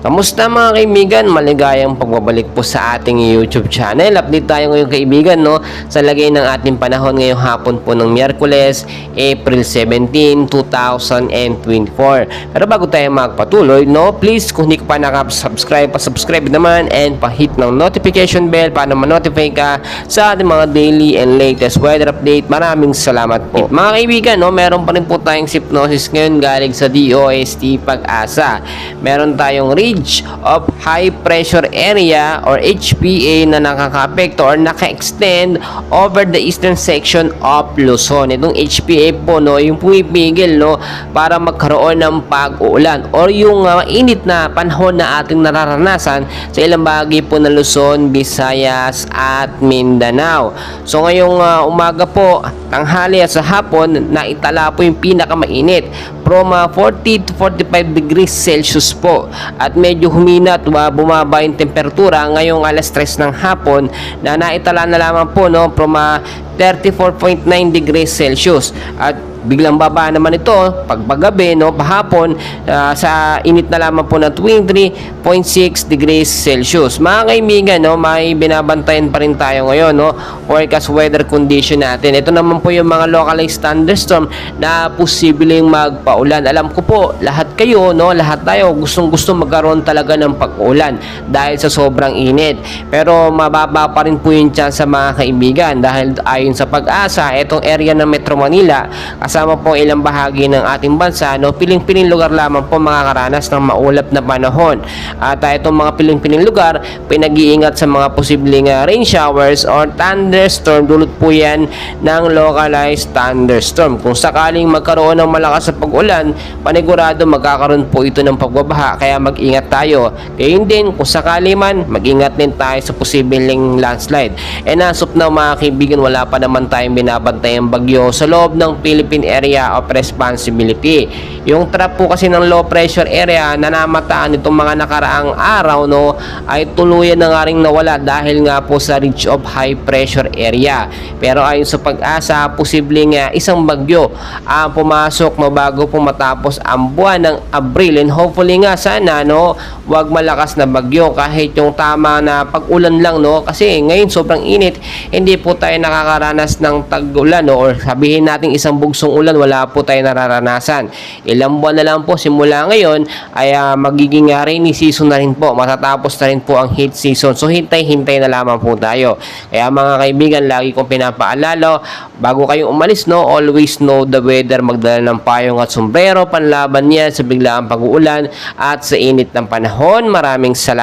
Kamusta mga kaibigan? Maligayang pagbabalik po sa ating YouTube channel. Update tayo ngayon kaibigan sa lagay ng ating panahon ngayong hapon po ng Miyerkules, April 17, 2024. Pero bago tayo magpatuloy, please kung hindi ka pa nakasubscribe, pa-subscribe naman and pa-hit ng notification bell para ma-notify ka sa ating mga daily and latest weather update. Maraming salamat po. Mga kaibigan, meron pa rin po tayong hypnosis ngayon galing sa DOST Pag-asa. Meron tayong Ridge of High Pressure Area or HPA na nakaka-apekto or naka-extend over the eastern section of Luzon. Itong HPA po yung pumipigil para magkaroon ng pag-uulan or yung init na panahon na ating nararanasan sa ilang bahagi po ng Luzon, Visayas at Mindanao. So ngayong umaga po, tanghali at sa hapon, naitala po yung pinakamainit from 40 to 45 degrees Celsius po at medyo humina at bumaba yung temperatura ngayong alas 3 ng hapon na naitala na lamang po from 34.9 degrees Celsius at biglang baba naman ito paggabi pahapon sa init na lamang po na 23.6 degrees Celsius. Mga kaibigan, may binabantayan pa rin tayo ngayon forecast weather condition natin. Ito naman po yung mga localized thunderstorm na posibleng magpaulan. Alam ko po lahat kayo lahat tayo gustong-gusto magkaroon talaga ng pag-ulan dahil sa sobrang init. Pero mababa pa rin po yung chance sa mga kaibigan dahil ayon sa Pag-asa, itong area ng Metro Manila kasama po ilang bahagi ng ating bansa, piling-piling lugar lamang po makakaranas ng maulap na panahon. At itong mga piling-piling lugar, pinag-iingat sa mga posibleng rain showers or thunderstorm. Dulot po yan ng localized thunderstorm. Kung sakaling magkaroon ng malakas na pag-ulan, panigurado magkakaroon po ito ng pagbabaha, kaya mag-ingat tayo. Kaya din, kung sakali man, mag-ingat din tayo sa posibleng landslide. And as of now mga kaibigan, wala pa naman tayong binabantayang bagyo sa loob ng Philippine Area of Responsibility. Yung trap po kasi ng low pressure area na namataan itong mga nakaraang araw ay tuluyan na nga rin nawala dahil nga po sa ridge of high pressure area. Pero ayon sa Pag-asa, posibleng isang bagyo ang pumasok bago po matapos ang buwan ng Abril, and hopefully nga sana wag malakas na bagyo, kahit yung tama na pag-ulan lang kasi ngayon sobrang init, hindi po tayo nakakaranas ng tag-ulan or sabihin natin isang bugsong ulan, wala po tayo nararanasan. Ilang buwan na lang po simula ngayon ay magiging rainy season na rin po, matatapos na rin po ang heat season. So hintay-hintay na lamang po tayo. Kaya mga kaibigan, lagi kong pinapaalala, bago kayong umalis always know the weather, magdala ng payong at sombrero panlaban niya sa biglaang pag-uulan at sa init ng panahon. Maraming salamat.